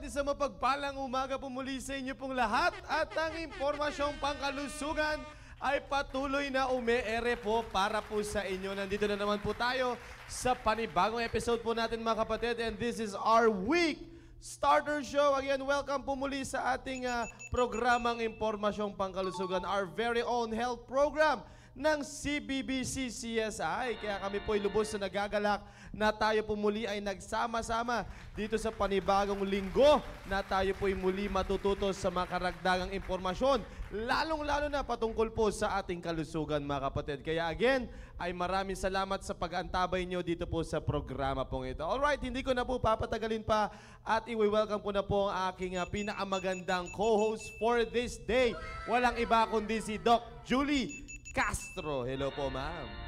Alright, isang mapagpalang umaga po muli sa inyo pong lahat at ang impormasyong pangkalusugan ay patuloy na umeere po para po sa inyo. Nandito na naman po tayo sa panibagong episode po natin mga kapatid, and this is our week starter show. Again, welcome po muli sa ating programang impormasyong pangkalusugan, our very own health program ng CBBC CSI. Kaya kami po ay lubos na nagagalak na tayo po muli ay nagsama-sama dito sa panibagong linggo na tayo po ay muli matututo sa mga karagdagang impormasyon, lalong-lalo na patungkol po sa ating kalusugan mga kapatid. Kaya again, ay maraming salamat sa pag-antabay nyo dito po sa programa pong ito. Alright, hindi ko na po papatagalin pa at i-welcome ko na po ang aking pinakamagandang co-host for this day. Walang iba kundi si Doc Julie Castro. Hello po, ma'am.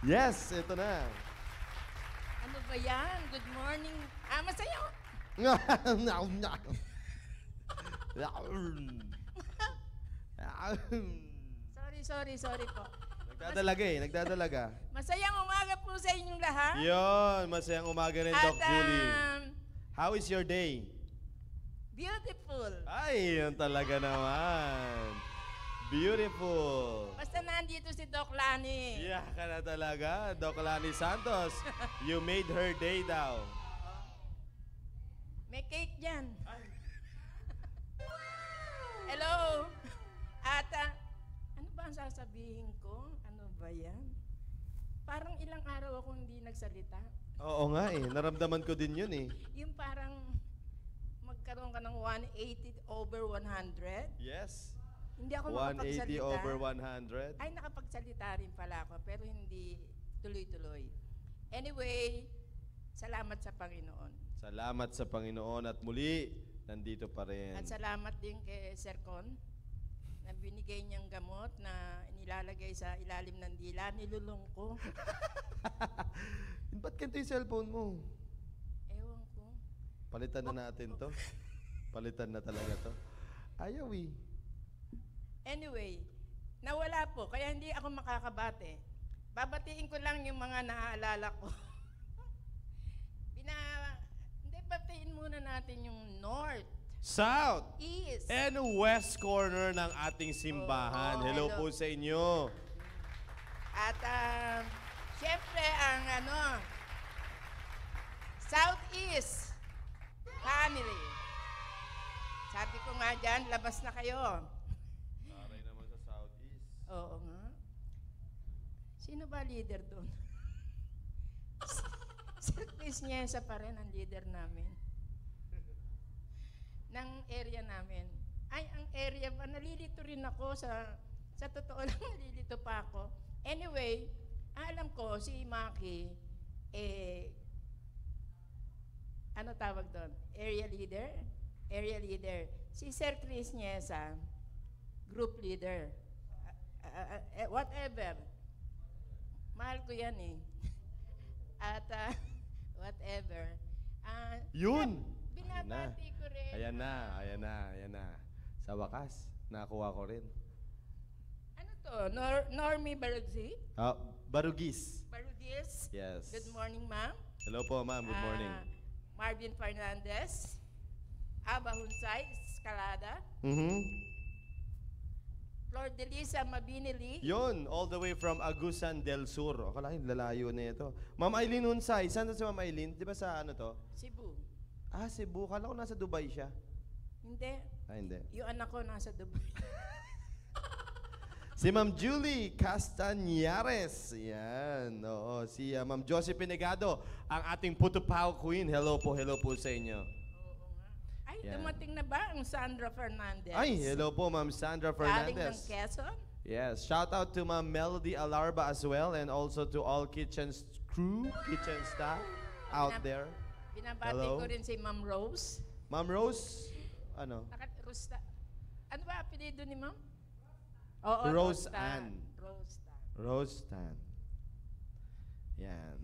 Yes, ito na. Ano ba yan? Good morning. Masaya ko. Sorry po. Nagdadalaga. Masayang umaga po sa inyong lahat. Yon, masayang umaga rin, Doc Julie. How is your day? Beautiful. Ay, yun talaga naman. Beautiful. Basta nandito si Doc Lani. Yeah, ka na talaga, Doc Lani Santos. You made her day daw. May cake dyan. Hello. At ano ba ang sasabihin ko? Ano ba yan? Parang ilang araw ako hindi nagsalita. Oo nga eh, naramdaman ko din yun eh. Yung parang magkaroon ka ng 180 over 100. Yes. Hindi ako 180 makapagsalita. over 100. Ay, nakapagsalita rin pala ako, pero hindi tuloy-tuloy. Anyway, salamat sa Panginoon. Salamat sa Panginoon at muli, nandito pa rin. At salamat din kay Sir Con na binigay niyang gamot na nilalagay sa ilalim ng dila. Nilulong ko. Ba't ganito yung cellphone mo? Ewan ko. Palitan na natin to. Palitan na talaga to. Ayaw eh. Anyway, nawala po, kaya hindi ako makakabate. Babatiin ko lang yung mga naaalala ko. Hindi, batiin muna natin yung North, South, East, and West corner ng ating simbahan. Hello po sa inyo. at syempre ang Southeast family. Sabi ko nga dyan, labas na kayo. Taray naman sa Southeast. Oo nga. Sino ba leader doon? Sir Chris Niesa pa rin ang leader namin. Ng area namin. Ay, ang area ba? Nalilito rin ako sa totoo lang, nalilito pa ako. Anyway, alam ko si Maki, ano tawag doon? Area leader? Area leader. Si Sir Chris Niesa, group leader. Whatever. Mahal ko yan eh. At whatever. Yun! Binabati ko rin. Ayan na. Sa wakas, nakuha ko rin. Ano to? Normie Barugzi? Barugis. Barugis? Yes. Good morning, ma'am. Hello po, ma'am. Good morning. Marvin Fernandez. Aba Hunsay, Escalada. Flor de Lisa Mabinili. Yun, all the way from Agusan del Sur. Akala lalayo na ito. Ma'am Aileen Hunsay. Saan na si Ma'am Aileen? Di ba sa ano to? Cebu. Cebu. Kala ko nasa Dubai siya. Hindi. Hindi. Yung anak ko nasa Dubai. Si Ma'am Julie Castañares. Yan. Oo. Si Ma'am Josie Pinegado, ang ating Putupaw Queen. Hello po sa inyo. Oo nga. Ay, Yan. dumating na ba ang Sandra Fernandez? Ay, hello po Ma'am Sandra Galing ng Fernandez. Quezon? Yes. Shout out to Ma'am Melody Alarba as well, and also to all kitchen crew, kitchen staff out there. Binabati Hello. ko rin si Ma'am Rose. Ma'am Rose, ano? Rosta. Ano ba apelido ni Ma'am? Oo, Rose Rostan. Ann. Rostan. Rose Tan. Yan.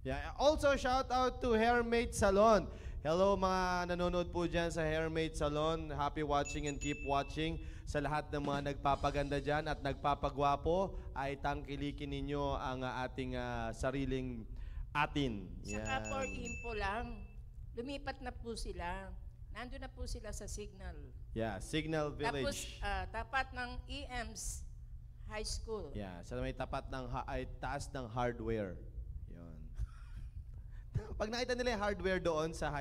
Yeah. Also, shout out to Hairmate Salon. Hello mga nanonood po dyan sa Hairmate Salon. Happy watching and keep watching. Sa lahat ng mga nagpapaganda dyan at nagpapagwapo, ay tangkilikin ninyo ang ating sariling atin. Saka for info lang, lumipat na po sila. Nandun na po sila sa Signal. Yeah, Signal Village. Tapos, tapat ng EMS High School. Yeah, sa may tapat ng ay taas ng hardware. 'Yon. Pag nakita nila yung hardware doon sa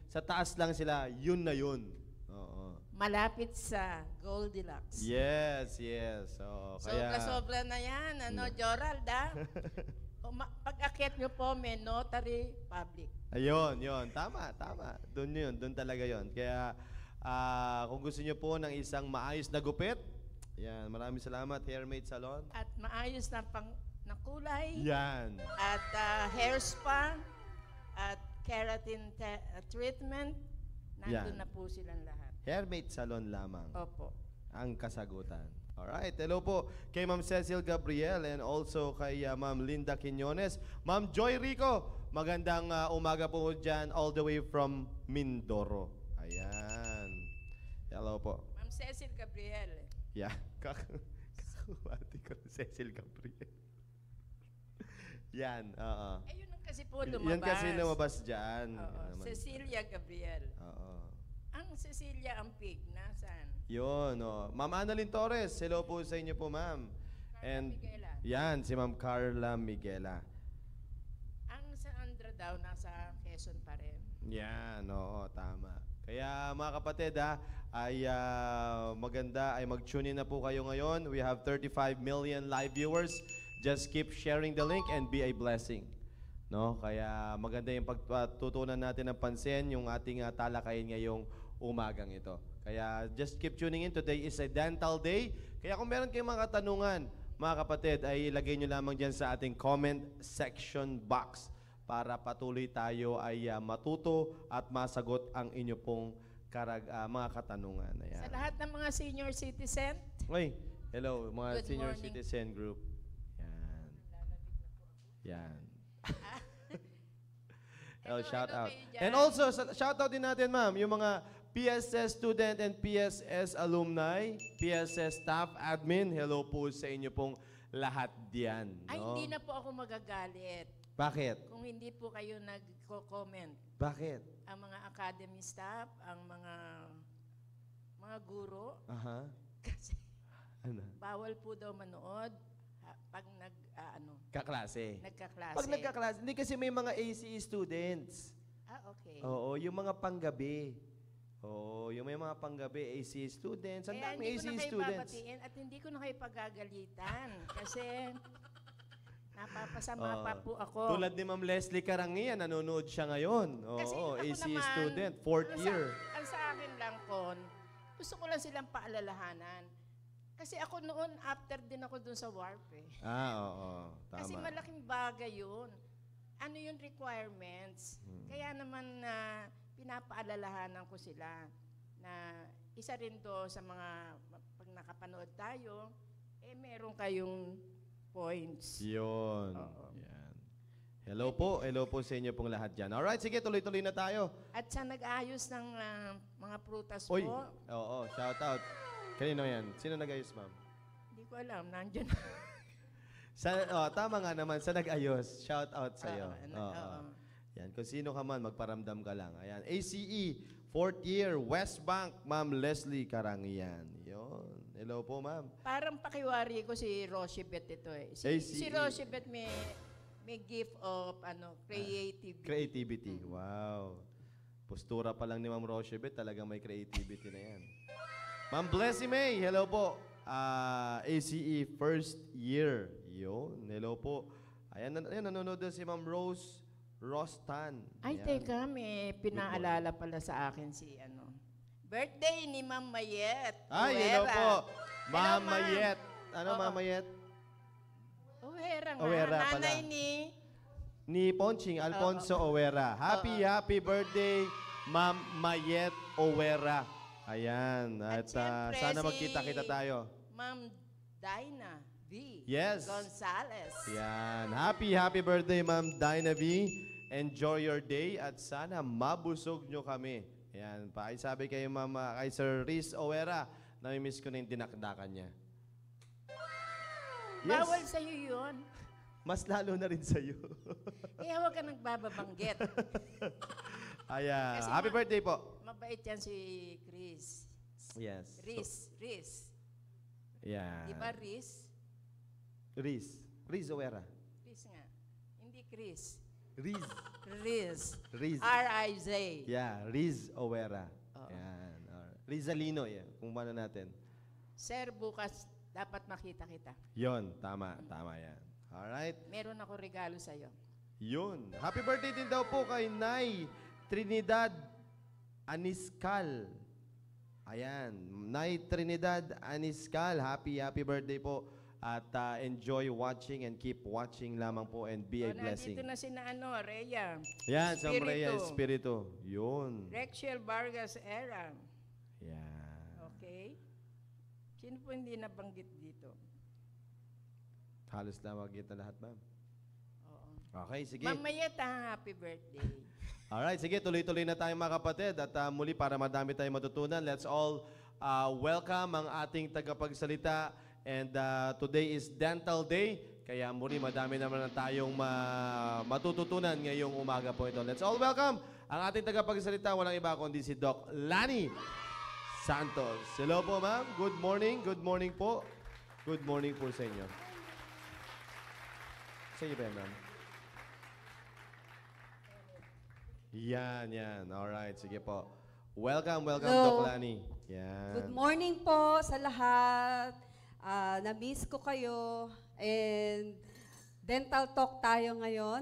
sa taas lang sila, yun na yun. Oo. Malapit sa Goldilocks. Yes, yes. So, kaya Sobra-sobra na yan, Gerald, ha? Pag-akyat nyo po, may notary public. ayun, yun. Tama, tama. Doon yun, doon talaga yun. Kaya kung gusto niyo po ng isang maayos na gupit, yan, maraming salamat, Hairmate Salon. At maayos na kulay. Yan. At hair spa. At keratin treatment. Nandun Yan. na po silang lahat. Hairmate Salon lamang Opo. ang kasagutan. Alright, hello po kay Ma'am Cecil Gabriel and also kay Ma'am Linda Quiñones. Ma'am Joy Rico, magandang umaga po dyan all the way from Mindoro. Ayan. Hello po. Ma'am Cecil Gabriel. Yeah, kakumati ko na Cecil Gabriel. Yan, oo. Yun ang kasi po lumabas. Yan kasi lumabas dyan. Oo, Yan naman. Cecilia Gabriel. Oo. Ang Cecilia Ampig, nasaan? Yun, oh. Ma'am Annalyn Torres, hello po sa inyo po, ma'am. And Miguela. yan, si Ma'am Carla Miguela. Ang Sandra daw nasa Quezon pa rin. Yan, oo, tama. Kaya mga kapatid ay maganda ay mag-tune in na po kayo ngayon. We have 35 million live viewers. Just keep sharing the link and be a blessing. No? Kaya maganda yung pagtutunan natin ng pansin yung ating talakayin ngayong umagang ito. Kaya just keep tuning in. Today is a dental day. Kaya kung meron kayong mga katanungan, mga kapatid, ay ilagay nyo lamang dyan sa ating comment section box para patuloy tayo ay matuto at masagot ang inyo pong mga katanungan. Ayan. Sa lahat ng mga senior citizen, Oy, hello mga Good senior morning. citizen group. Yan. Yan. Hello, shout hello out. kayo dyan. And also, shout out din natin, ma'am, yung mga PSS student and PSS alumni, PSS staff, admin, hello po sa inyo pong lahat diyan. ay No? hindi na po ako magagalit Bakit? kung hindi po kayo nagko-comment. Bakit? Ang mga academy staff, ang mga guro, Aha. kasi Ano? bawal po daw manood pag Kaklase. nagkaklase. Pag nagkaklase, hindi kasi may mga ACE students. Okay. Oo, yung mga panggabi. Oo, yung may mga panggabi, ACE students. Ang Kaya dami hindi ko na ACE kayo students. babatiin at hindi ko na kayo pagagalitan kasi napapasama Oo. pa po ako. Tulad ni Ma'am Leslie Karangian, nanonood siya ngayon. Kasi Oo, ako ACE naman, student, fourth year. Ang sa akin lang, Kon, gusto ko lang silang paalalahanan. Kasi ako noon, after din ako dun sa WARP eh. Oo, tama. Kasi malaking bagay yun. Ano yung requirements? Kaya naman pinapaalalahanan ko sila na isa rin to sa mga, pag nakapanood tayo, meron kayong points. Yun. Oo. Yan. Hello po sa inyo pong lahat dyan. Alright, sige, tuloy-tuloy na tayo. At sa nag-ayos ng mga prutas Uy, po, oo, shout out. Kanino yan? Sino nag-ayos, ma'am? hindi ko alam, nandiyan. Tama nga naman, sa nag-ayos. Shout out sa'yo. Oo. Yan, kung sino ka man, magparamdam ka lang. Ayan, ACE, fourth year, West Bank, Ma'am Leslie Karangian. Yun. Hello po, ma'am. Parang pakiwari ko si Rochebet ito eh. ACE. Si Rochebet may gift of creativity. Creativity. Wow. Postura pa lang ni Ma'am Rochebet, talagang may creativity na yan. Ma'am Blessy May, hello po. ACE first year. Yun, hello po. Ayan, nanonood din si Ma'am Rose Rostan. Ay, Ayan. teka, may pinaalala pala sa akin si birthday ni Ma'am Mayet. Ay, Uwera. hello po. Hello, Ma'am ma'am. Mayet. Ano, Oo. Ma'am Mayet? Uwera nga. Uwera pala. Nanay Ni Ponching Alfonso Owera. Happy birthday, Ma'am Mayet Owera. Ayan. At syempre, sana si magkita-kita tayo. Ma'am Dinah V. Yes. Gonzales. Yan. Happy birthday, Ma'am Dinah V. Enjoy your day at sana mabusog nyo kami. Yan. Sabi kay kay Sir Riz Owera, nami-miss ko na yung dinakdakan niya. Yes. Bawal sa'yo yun. Mas lalo na rin sa'yo. Kaya huwag ka nagbababanggit. Ayan. Kasi Happy birthday po. Mabait yan si Chris. Yes. Riz. Yeah. Di ba Riz? Riz Owera. Riz nga. Hindi Chris. Riz. Riz. R-I-Z. Yeah, Riz Owera. Oo. Yan. Rizalino, yeah. Kung paano natin. Sir, bukas dapat makita kita. Yon, tama yan. Alright. Meron ako regalo sa'yo. Yun. Happy birthday din daw po kay Nay Trinidad Aniscal. Ayan. Nay Trinidad Aniscal. Happy birthday po. At enjoy watching and keep watching lamang po and be a blessing. Nandito na si Rhea. Yan, sa Espiritu. Maria Espiritu. Yun. Rexel Vargas Era. Yan. Okay? Sino po hindi nabanggit dito? Halos na magkita lahat, ma'am. Oo. Okay, sige. Mamayeta, happy birthday. Alright, sige, tuloy-tuloy na tayo mga kapatid. At muli, para madami tayong matutunan, let's all welcome ang ating tagapagsalita. And today is Dental Day. Kaya muli, madami naman na tayong matututunan ngayong umaga po ito. Let's all welcome ang ating tagapagsalita. Walang iba kundi si Doc Lani Santos. Hello po, ma'am. Good morning. Good morning po. Good morning po sa inyo. Sa inyo ba yan, ma'am? Yan. Alright, sige po. Welcome, Hello. Doc Lani. Yan. Good morning po sa lahat. Na-miss ko kayo. And dental talk tayo ngayon.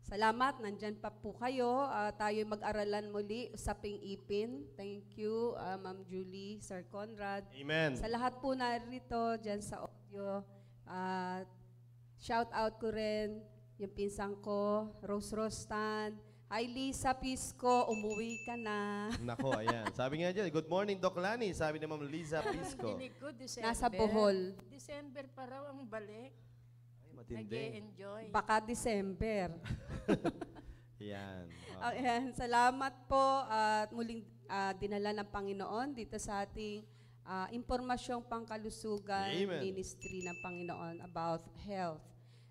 Salamat, nandyan pa po kayo. Tayo mag-aralan muli, usaping ipin. Thank you, Ma'am Julie, Sir Conrad. Amen. Sa lahat po narito, dyan sa audio, shout out ko rin yung pinsang ko, Rose Rostan. Hi, Lisa Pisco, umuwi ka na. Nako, ayan. Sabi nga dyan, good morning, Doc Lani. Sabi ni Ma'am Liza Pisco. Dinig ko, December. Nasa Bohol. December pa raw ang balik. Ay, matindi. Nag-e-enjoy. Baka December. Yan. Ayan, salamat po at muling dinala ng Panginoon dito sa ating impormasyong pangkalusugan Amen. ministry ng Panginoon about health.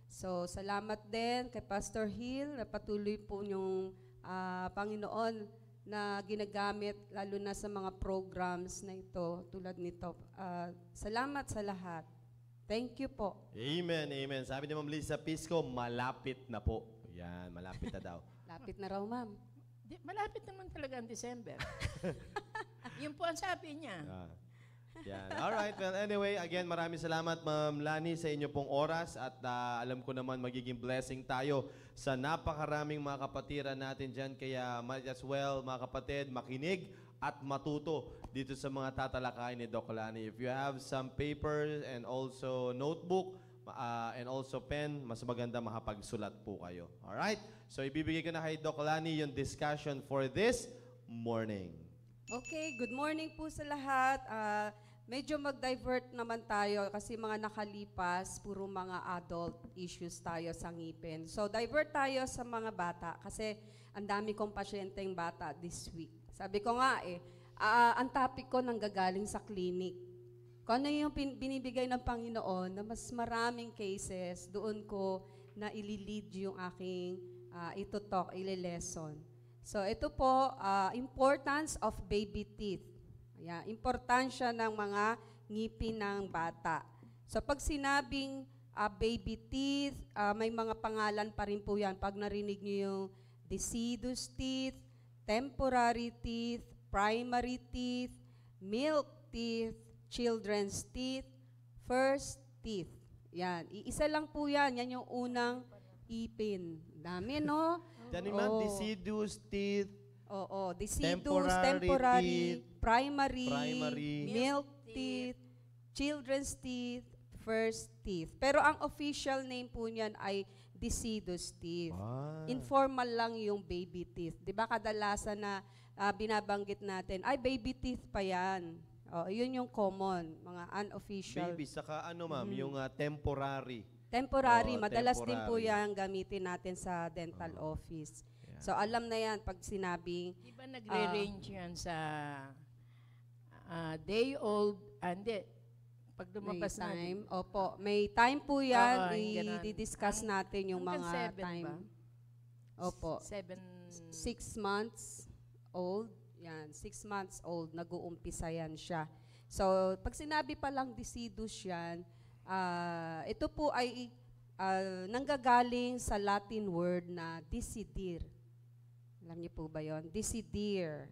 So, salamat din kay Pastor Hill na patuloy po yung Panginoon na ginagamit lalo na sa mga programs na ito tulad nito. Salamat sa lahat. Thank you po. Amen. Sabi ni Ma'am Liza Pisco, malapit na po. Yan, malapit na daw. Lapit na raw, ma'am. Malapit naman talaga ang December. Yun po ang sabi niya. Yan. Alright, well anyway, again, maraming salamat Ma'am Lani sa inyo pong oras at alam ko naman magiging blessing tayo sa napakaraming mga kapatiran natin dyan. Kaya might as well, mga kapatid, makinig at matuto dito sa mga tatalakayin ni Doc Lani. If you have some paper and also notebook and also pen, mas maganda makapagsulat po kayo. Alright? So ibibigay ko na kay Doc Lani yung discussion for this morning. Okay, good morning po sa lahat. Medyo mag-divert naman tayo kasi mga nakalipas, puro mga adult issues tayo sa ngipin. So, divert tayo sa mga bata kasi ang dami kong pasyenteng bata this week. Sabi ko nga ang topic ko nanggagaling sa clinic. Kung ano yung binibigay ng Panginoon na mas maraming cases, doon ko na ililid yung aking ito-talk, ile-lesson. So, ito po, importance of baby teeth. Ayan, importansya ng mga ngipin ng bata. So, pag sinabing baby teeth, may mga pangalan pa rin po yan. Pag narinig niyo yung deciduous teeth, temporary teeth, primary teeth, milk teeth, children's teeth, first teeth. Yan, iisa lang po yan. Yan yung unang ipin. Dami, no? Diyan ma'am, deciduous teeth, Oo, deciduous, temporary, primary, milk teeth, children's teeth, first teeth. Pero ang official name po niyan ay deciduous teeth. Informal lang yung baby teeth. 'Di ba kadalasan na binabanggit natin, ay baby teeth pa yan. Yun yung common, mga unofficial. baby, saka ano ma'am, yung temporary. Temporary, Oo, madalas din po temporary. yan gamitin natin sa dental office. So alam na yan pag sinabing Di ba nagre-range yan sa day old, hindi, pag may lumabas na. time. Opo, may time po yan. Oo, yung ganun. I-discuss natin yung Hanggang mga 7 time. ba? Opo. 7. 6 months old. Yan, 6 months old, nag-uumpisa yan siya. So, pag sinabi pa lang decidus yan, ito po ay nanggagaling sa Latin word na decidir. Alam niyo po ba yon? Decidir.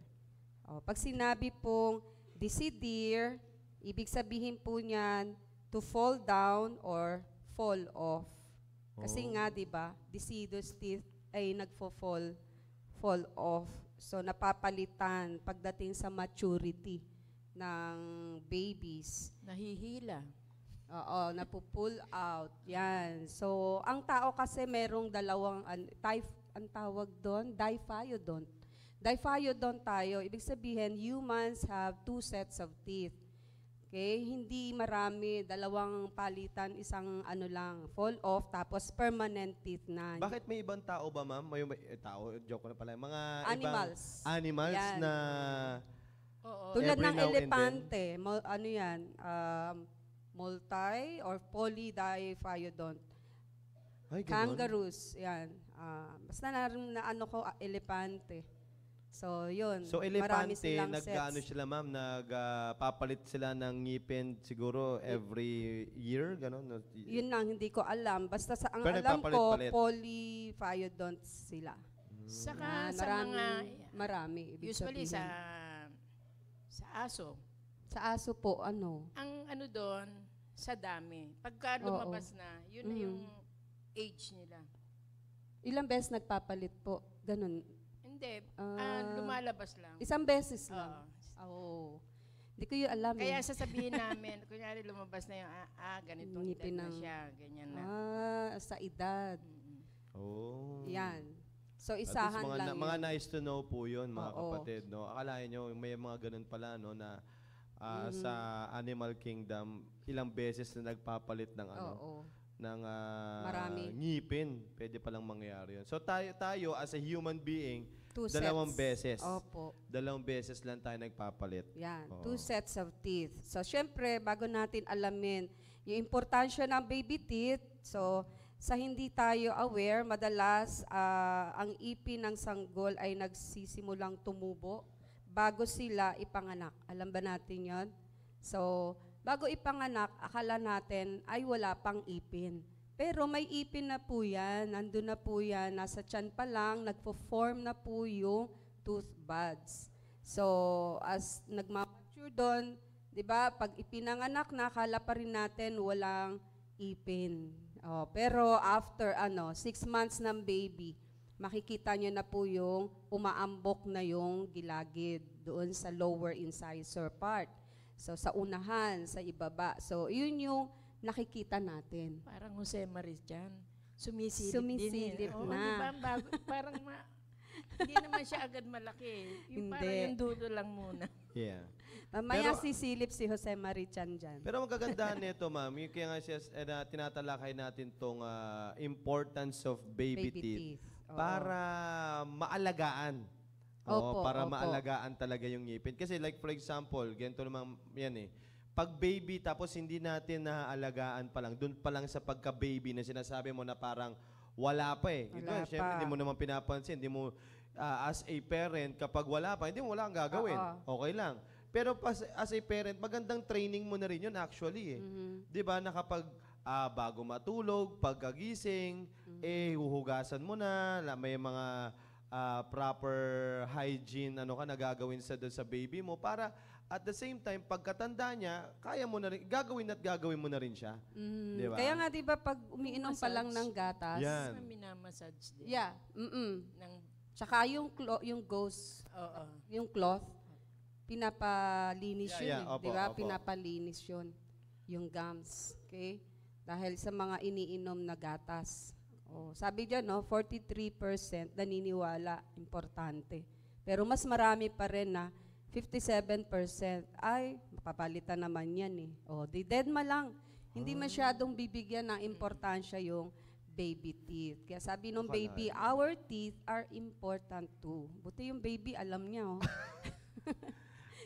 O, pag sinabi pong decidir, ibig sabihin po niyan to fall down or fall off. Kasi nga, di ba, decidus teeth ay fall off. So, napapalitan pagdating sa maturity ng babies. Nahihila. Oo, napupull out. Yan. So, ang tao kasi merong dalawang, ang tawag doon, diphyodont. Diphyodont tayo. Ibig sabihin, humans have 2 sets of teeth. Okay? Hindi marami, dalawang palitan, isang lang, fall off, tapos permanent teeth na. Bakit may ibang tao ba, ma'am? May tao, joke ko na pala. Mga Animals. ibang animals Yan. na Oo. Tulad Every ng now and elepante, multi or polydiphyodont. ay, ganun. Kangaroos, yan. Basta elepante. So, yun. So, Marami elepante, silang nag-ano sets. sila, ma'am? Nagpapalit sila ng ngipin siguro every year, gano'n? No? Yun lang, hindi ko alam. Basta ang Pero alam ko, nagpapalit-palit. polyphyodonts sila. Saka sa Marami, ibig usually sabihin. sa aso. Sa aso po, ano? Ang doon, sa dami. Pagka lumabas na, yun na yung age nila. Ilang beses nagpapalit po? Ganun. Hindi, lumalabas lang. Isang beses lang. Oo. Oo. Hindi ko yun alam. Kaya sasabihin namin, kunyari lumabas na yung, ganitong Ngipin edad na ng- siya, ganyan na. Sa edad. Oh. Yan. So, At least isahan lang mga yun. nice to know po yun, mga Oo. kapatid. No? Akalain nyo, may mga ganun pala, no, na sa Animal Kingdom, ilang beses na nagpapalit ng Oo. ng Marami. ngipin. Pwede palang mangyari yun. So tayo as a human being, 2 dalawang sets. beses. Opo. Dalawang beses lang tayo nagpapalit. Yan, Oo. 2 sets of teeth. So, syempre, bago natin alamin yung importansya ng baby teeth, so, sa hindi tayo aware, madalas ang ipin ng sanggol ay nagsisimulang tumubo bago sila ipanganak. Alam ba natin yon? So, bago ipanganak, akala natin ay wala pang ipin. Pero may ipin na po yan, nandun na po yan, nasa tiyan pa lang, nagpo-form na po yung tooth buds. So, as nagmamature doon, di ba, pag ipinanganak na, akala pa rin natin walang ipin. Pero after 6 months ng baby, makikita nyo na po yung umaambok na yung gilagid doon sa lower incisor part. So, sa unahan, sa ibaba. So, yun yung nakikita natin. Parang Jose Marichan. Sumisilip Sumisilip din. Oo, na. diba? Parang hindi naman siya agad malaki. Yung Hindi. parang yung dulo lang muna. Yeah. Mamaya Pero- sisilip si Jose Marichan dyan. Pero ang kagandahan nito, ma'am, yung kaya nga siya, tinatalakay natin tong importance of baby, teeth. Oo. Para maalagaan. Opo, para opo. maalagaan talaga yung ngipin. Kasi like for example, ganito naman yan eh. Pag baby tapos hindi natin naaalagaan pa lang, dun pa lang sa pagka-baby na sinasabi mo na parang wala pa eh. Wala Ito, syempre, pa. hindi mo naman pinapansin. Hindi mo, as a parent, kapag wala pa, hindi mo wala kang gagawin. Okay lang. Pero as a parent, magandang training mo na rin yun actually eh. Di ba na kapag bago matulog, pagkagising, huhugasan mo na, may mga proper hygiene nagagawin sa baby mo para at the same time, pagkatanda niya, kaya mo na rin, gagawin mo na rin siya. Di ba? Kaya nga, di ba, pag umiinom pa lang ng gatas, Yan. Mas minamassage din. yeah, Ng, tsaka yung gauze, oo. yung cloth, pinapalinis yun. Yeah, Di ba? opo. Pinapalinis yun. Yung gums. Okay? Dahil sa mga iniinom na gatas. Sabi dyan, 43% naniniwala, importante. Pero mas marami pa rin na 57% ay mapapalitan naman yan eh. Di deadma lang. Hindi masyadong bibigyan ng importansya yung baby teeth. Kaya sabi nung baby, our teeth are important too. Buti yung baby, alam niya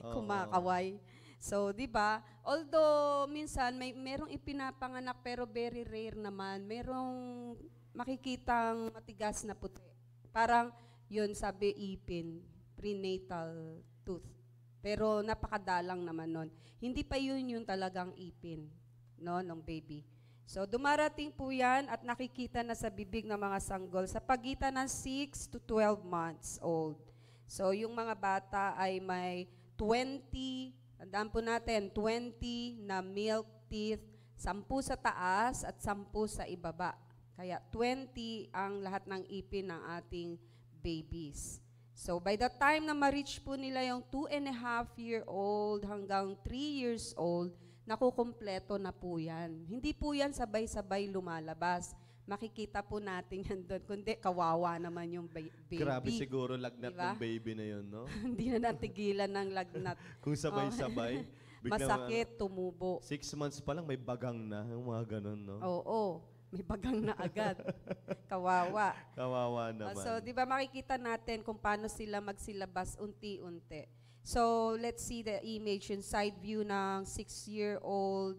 kumakaway. So, di ba? Although, minsan, merong ipinapanganak pero very rare naman. Merong makikitang matigas na puti. Parang yun sabi ipin, prenatal tooth. Pero napakadalang naman nun. Hindi pa yun yung talagang ipin, no, ng baby. So dumarating po yan at nakikita na sa bibig ng mga sanggol sa pagitan ng 6 to 12 months old. So yung mga bata ay may 20, tandaan po natin, 20 na milk teeth, 10 sa taas at 10 sa ibaba. Kaya 20 ang lahat ng ipin ng ating babies. So by the time na ma-reach po nila yung 2.5-year-old hanggang 3 years old, nakukumpleto na po yan. Hindi po yan sabay-sabay lumalabas. Makikita po natin yan doon. Kundi kawawa naman yung baby. Grabe siguro lagnat Diba? ng baby na yun, no? Hindi na natigilan ng lagnat. Kung sabay-sabay. Masakit, tumubo. 6 months pa lang may bagang na, yung mga ganun, no? Oo, may bagang na agad. Kawawa. Kawawa naman. So, di ba makikita natin kung paano sila magsilabas unti-unti. So, let's see the image, yung side view ng 6-year-old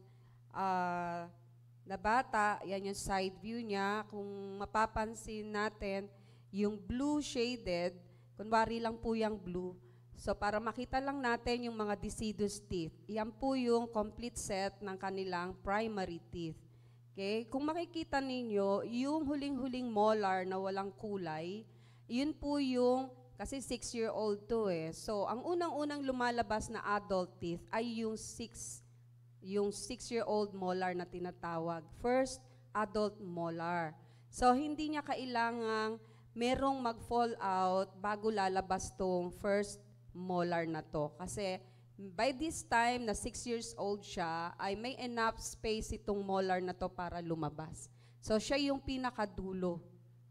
na bata. Yan yung side view niya. Kung mapapansin natin, yung blue shaded, kunwari lang po yung blue. So, para makita lang natin yung mga deciduous teeth. Yan po yung complete set ng kanilang primary teeth. Okay? Kung makikita ninyo, yung huling-huling molar na walang kulay, yun po yung kasi 6-year-old to eh. So, ang unang-unang lumalabas na adult teeth ay yung 6-year-old molar na tinatawag. First, adult molar. So, hindi niya kailangang merong mag-fall out bago lalabas tong first molar na to. Kasi, by this time na 6 years old siya, ay may enough space itong molar na to para lumabas. So, siya yung pinakadulo.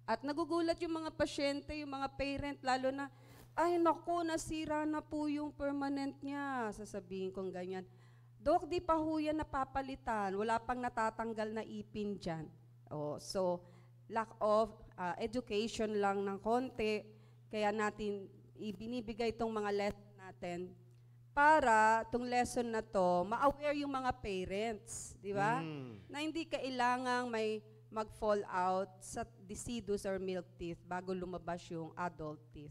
At nagugulat yung mga pasyente, yung mga parent, lalo na, ay naku, nasira na po yung permanent niya. Sasabihin kong ganyan, Dok, di pa ho yan napapalitan. Wala pang natatanggal na ipin dyan. Oh, so, lack of education lang ng konti. Kaya natin ibinibigay itong mga lesson natin para itong lesson na to, ma-aware yung mga parents. Di ba? Na hindi kailangang may mag-fall out sa deciduous or milk teeth bago lumabas yung adult teeth.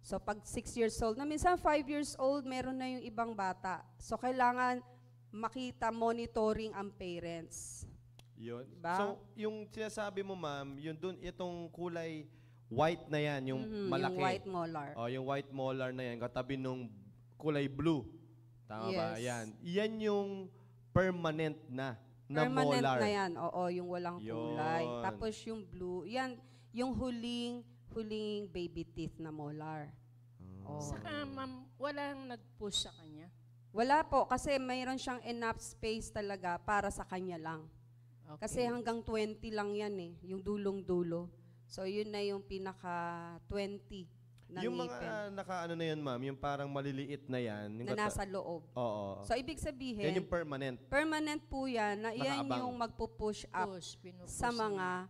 So, pag 6 years old, na minsan 5 years old, meron na yung ibang bata. So, kailangan makita, monitoring ang parents. Yun. Diba? So, yung sinasabi mo, ma'am, yun dun, itong kulay white na yan, yung malaki. Yung white molar. Oh, yung white molar na yan, katabi nung kulay blue. Tama ba? Yes. Yan. Yan yung permanent na Permanent molar. na yan, oo, yung walang kulay. Yun. Tapos yung blue, yan, yung huling baby teeth na molar. Oh. Saka, ma'am, walang nag-push sa kanya. Wala po, kasi mayroon siyang enough space talaga para sa kanya lang. Okay. Kasi hanggang 20 lang yan eh, yung dulong-dulo. So yun na yung pinaka 20 na Yung ngipin mga naka-ano na yan, ma'am, yung parang maliliit na yan. Yung na nasa loob. Oo. So ibig sabihin, Yan yung permanent. permanent po yan, na yan Nakaabang. yung magpo-push up Pinupush sa mga,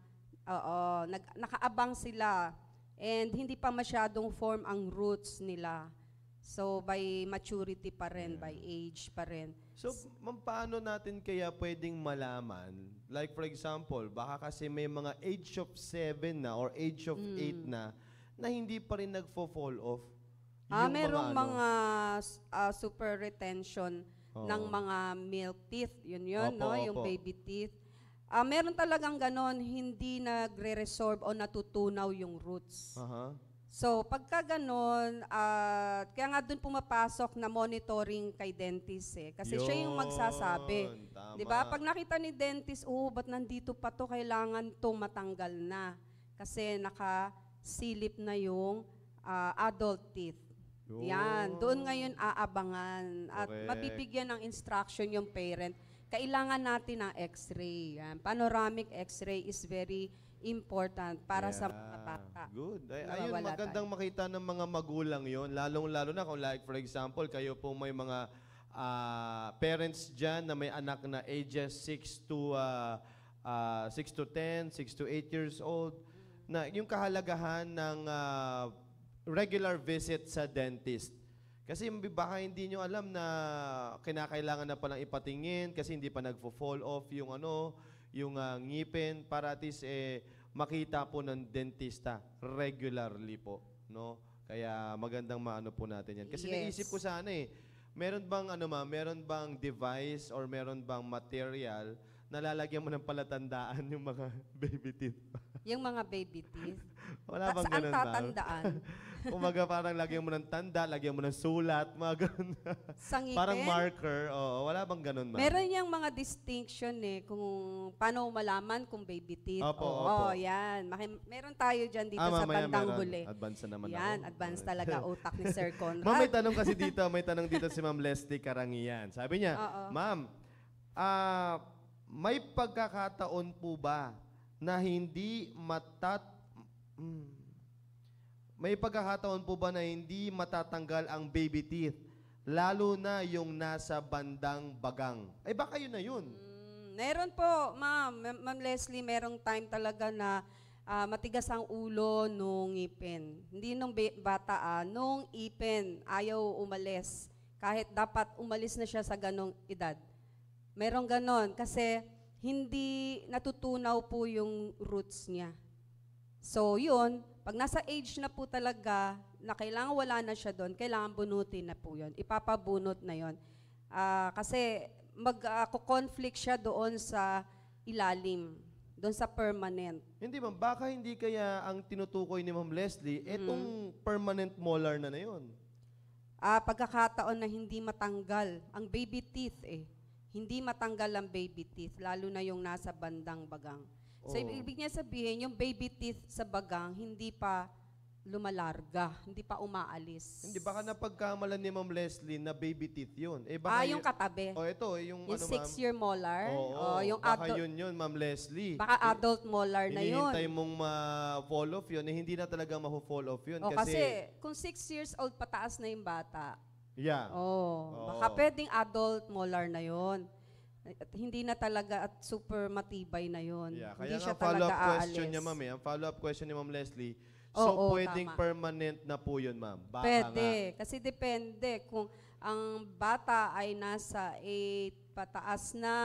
nakaabang sila. And hindi pa masyadong form ang roots nila. So by maturity pa rin, by age pa rin. So, ma'am, paano natin kaya pwedeng malaman? Like, for example, baka kasi may mga age of 7 na or age of 8 na hindi pa rin nagfo-fall off. Merong ano, mga super retention Oo. ng mga milk teeth. Yun, Opo, no? Yung opo. baby teeth. Meron talagang ganon, hindi nagre-resorb o natutunaw yung roots. Aha. So, pagka ganon, kaya nga dun pumapasok na monitoring kay dentist eh. Kasi siya yung magsasabi. Tama. Di ba? Pag nakita ni dentist, ba't nandito pa to, kailangan to matanggal na. Kasi nakasilip na yung adult teeth. Yan. Doon ngayon aabangan. At Correct. mabibigyan ng instruction yung parent. Kailangan natin ng x-ray. Yan. Panoramic x-ray is very important para sa mga bata. Good. Ayun, Nawawala magandang makita ng mga magulang yon. Lalong-lalo na kung like, for example, kayo po may mga parents dyan na may anak na ages 6 to 10, 6 to 8 years old, na yung kahalagahan ng regular visit sa dentist. Kasi baka hindi nyo alam na kinakailangan na palang ipatingin kasi hindi pa nagfo-fall off yung yung ngipin para at least makita po ng dentista regularly po, no? Kaya magandang maano po natin yan. Kasi Yes. naisip ko sana meron bang meron bang device or meron bang material na lalagyan mo ng palatandaan yung mga baby teeth? Yung mga baby teeth. Wala bang Saan ganun, ma'am? tatandaan? Umaga parang lagyan mo ng tanda, lagyan mo ng sulat, mga ganun. Sa ngipin? Parang marker. Oo, wala bang ganun, ma'am? Meron yung mga distinction kung paano malaman kung baby teeth. Opo, Oo, opo. yan. Meron tayo dyan dito sa mamaya bandang meron. huli. Advance na naman Yan, ako. advance talaga utak ni Sir Conrad. Ma'am, may tanong dito si Ma'am Leslie Karangian. Sabi niya, Oo. Ma'am, may pagkakataon po ba na may pagkakataon po ba na hindi matatanggal ang baby teeth, lalo na yung nasa bandang bagang? Ay baka yun na yun. Meron po, Ma'am Leslie, merong time talaga na matigas ang ulo nung ngipin. Hindi nung bata, nung ipin, ayaw umalis. Kahit dapat umalis na siya sa ganong edad. Merong ganon kasi hindi natutunaw po yung roots niya. So yun, pag nasa age na po talaga na kailangan wala na siya doon, kailangan bunutin na po yun. Ipapabunot na yun. Kasi mag-conflict siya doon sa ilalim, doon sa permanent. Hindi ma'am, baka hindi kaya ang tinutukoy ni Ma'am Leslie, etong permanent molar na yun. Pagkakataon na hindi matanggal ang baby teeth Hindi matanggal ang baby teeth, lalo na yung nasa bandang bagang. So, Oo. ibig niya sabihin, yung baby teeth sa bagang, hindi pa lumalarga, hindi pa umaalis. Hindi, baka napagkamalan ni Ma'am Leslie na baby teeth yun. Baka yung katabi. ito, yung Yung ano, 6-year molar. Oo, Yung baka adult, yun, Ma'am Leslie. baka adult molar na yun. Hinihintay mong ma-fall off yun, hindi na talaga ma-fall off yun. Kasi kung 6 years old pataas na yung bata, yeah. baka pwedeng adult molar na yun. At hindi na talaga at super matibay na yun. Yeah, Hindi kaya siya nga follow-up talaga question aalis. niya, Ma'am, ang follow-up question ni Ma'am Leslie, Oo, pwedeng tama. permanent na po yun, Ma'am? Baka Pwede. Kasi depende kung ang bata ay nasa 8 pataas na,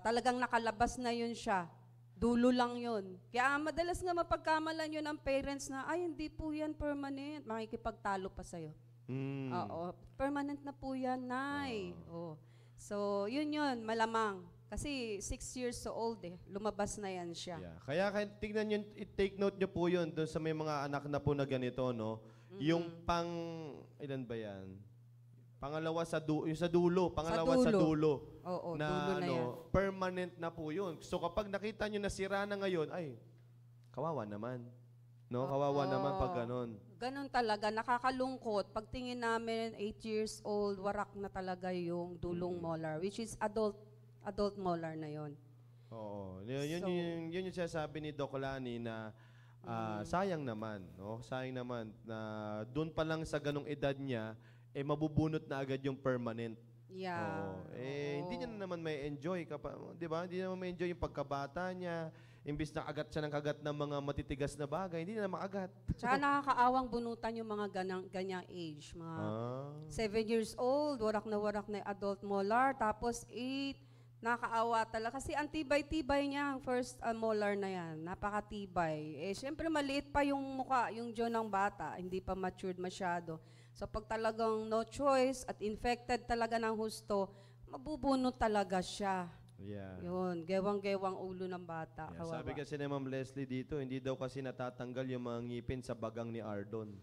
talagang nakalabas na yun siya. Dulo lang yun. Kaya madalas nga mapagkamalan yun ng parents na, ay hindi po yan permanent. Makikipagtalo pa sa'yo. Oo. Permanent na po yan, Nay. Oo. So, yun, malamang. Kasi 6 years old lumabas na yan siya. Yeah. Kaya tignan nyo, take note nyo po yun doon sa may mga anak na po na ganito, no? Yung ilan ba yan? Pangalawa yung sa dulo, pangalawa sa dulo. Oo, na dulo na yan. permanent na po yun. So kapag nakita nyo na sira na ngayon, ay, kawawa naman. No? Kawawa naman pag ganon. Ganon talaga, nakakalungkot. Pagtingin namin, 8 years old, warak na talaga yung dulong molar, which is adult molar na yon. Oo. Yun yung sinasabi ni Doc Lani na sayang naman, no? Sayang naman na doon pa lang sa ganong edad niya, mabubunot na agad yung permanent. Yeah. Oo. Hindi niya na naman may enjoy, 'di ba? Hindi naman may enjoy yung pagkabata niya. Imbis na agat siya ng kagat ng mga matitigas na bagay, hindi na makagat. Tsaka nakakaawang bunutan yung mga ganyang age. Mga 7 years old, warak na adult molar, tapos 8, nakakaawa talaga. Kasi ang tibay-tibay niya, ang first molar na yan, napakatibay. Siyempre maliit pa yung mukha, yung jaw ng bata, hindi pa matured masyado. So pag talagang no choice at infected talaga ng husto, mabubunot talaga siya. Yeah. Yun, gewang-gewang ulo ng bata. Yeah, sabi kasi ni Ma'am Leslie dito, hindi daw kasi natatanggal yung mga ngipin sa bagang ni Ardon.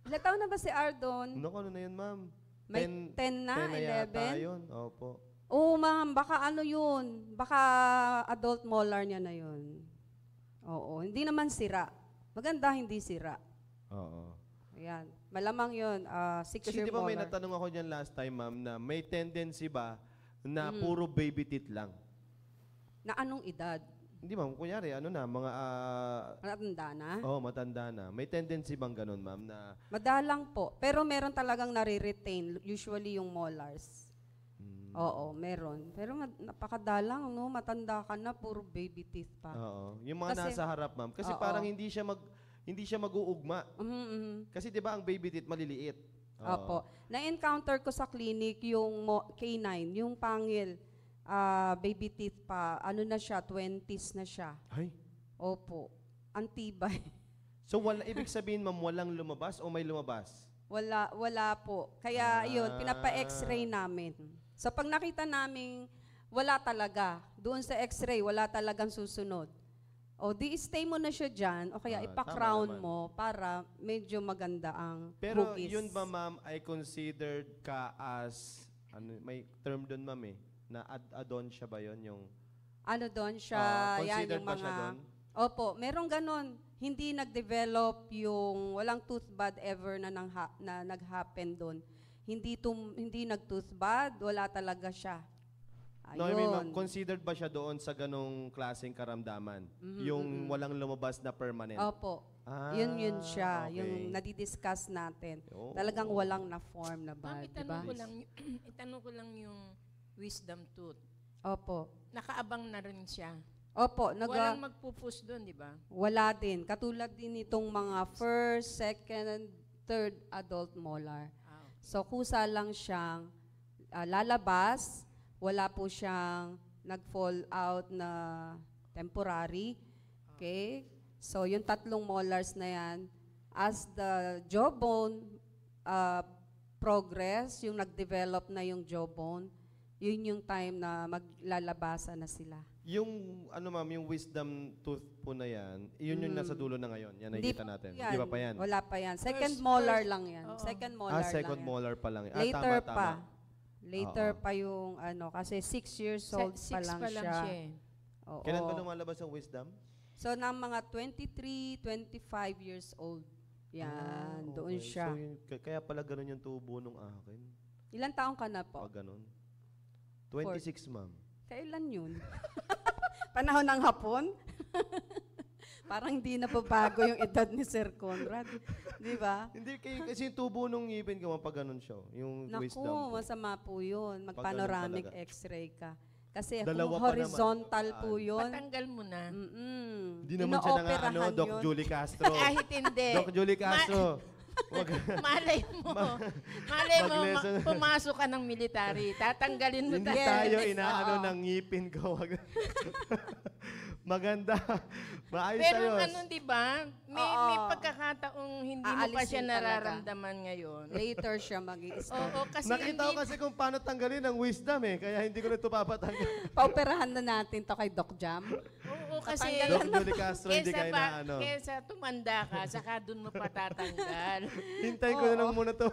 Ilang taon na ba si Ardon? Ano na yun, Ma'am? May 10 na, 10 yata 11? yun. Opo. Oo, ma'am, baka ano yun? Baka adult molar niya na yun. Oo, hindi naman sira. Maganda, hindi sira. Oo. Ayan, malamang yun, 6-year Kasi di ba may molar. natanong ako dyan last time, Ma'am, na may tendency ba na puro baby teeth lang? Na anong edad? Hindi, Ma'am. Kunyari, mga... Matanda na? matanda na. May tendency bang ganun, Ma'am, na... Madalang po. Pero meron talagang nare-retain, usually yung molars. Oo, meron. Pero napakadalang, no? Matanda ka na, puro baby teeth pa. Oo. Yung mga Kasi- nasa harap, Ma'am. Kasi Oo. parang hindi siya mag-uugma. Mhm. Kasi di ba ang baby teeth maliliit? Oo. Opo. Na-encounter ko sa clinic yung K9, yung pangil, baby teeth pa, ano na siya, 20s na siya. Ay, Opo. Antibay. So, ibig sabihin, ma'am, walang lumabas o may lumabas? Wala po. Kaya yun, pinapa-x-ray namin. So pag nakita namin wala talaga, doon sa x-ray, wala talagang susunod. O di stay mo na siya dyan, o kaya Tama ipa-crown naman. mo para medyo maganda ang Pero hugis. yun ba, ma'am, ay considered ka as, may term doon, ma'am, na add-on siya ba yun? Yung, Ano doon siya, yan considered yung ba mga... siya doon? Opo, merong ganon. Hindi nag-develop yung walang tooth bud ever na, nag-happen doon. Hindi nag-tooth bud, wala talaga siya. No, I mean, ma'am, Ayun. considered ba siya doon sa ganong klaseng karamdaman? Yung walang lumabas na permanent? Opo. Ah, Yun siya, okay. yung nadidiscuss natin. Oo. Talagang walang na-form na Ma'am, bud, di ba? itanong ko lang yung wisdom tooth. Opo. Nakaabang na rin siya. Opo, Walang magpupus doon, di ba? wala din. Katulad din itong mga first, second, and third adult molar. So, kusa lang siyang lalabas, wala po siyang nag-fall out na temporary. Okay? So, yung tatlong molars na yan, as the jawbone progress, yung nag-develop na yung jawbone, yun yung time na maglalabasan na sila. Yung, ma'am, yung wisdom tooth po na yan, yun yung nasa dulo na ngayon. Yan, nakikita natin. yan. Di ba pa yan? Wala pa yan. Second First- molar first- lang yan. oo. Second molar Second lang yan. molar pa lang. Later tama, pa. tama. Later Oo. pa yung kasi 6 years old pa lang siya. Oo. Kailan ba lumalabas ang wisdom? So, ng mga 23, 25 years old. Yan, doon Okay. siya. So, kaya pala ganun yung tubo nung akin. Ilan taong ka na po? Pag ganun. 26, ma'am. Kailan yun? Panahon ng hapon? Parang hindi na babago yung edad ni Sir Conrad. Di ba? Hindi, kasi yung tubo nung ngipin ko, pag ganun siya. Yung wisdom. Naku, masama po yun. Mag-panoramic talaga. x-ray ka. Kasi Dalawa kung pa horizontal naman. po yun, Patanggal mo na. Hindi naman siya inooperahan Doc yun. Julie Castro. Kahit hindi. Doc Julie Castro. Malay mo. Mag-lesson. Pumasok ka ng military. Tatanggalin mo Hindi Yes. tayo inaano Oo. ng ngipin ko. Maganda. Maayos Pero ayos. ano, di ba? May Oo. pagkakataong hindi mo pa Aalisin siya talaga. nararamdaman ngayon. later siya mag-i-start. Oo, kasi Nakita ko hindi, kasi kung paano tanggalin ang wisdom kaya hindi ko na ito papatanggal. Paoperahan na natin to kay Doc Jam. oo, kasi Doc Julie Castro, hindi kayo na ano. kesa tumanda ka, saka dun mo patatanggal. Hintayin ko na lang muna ito.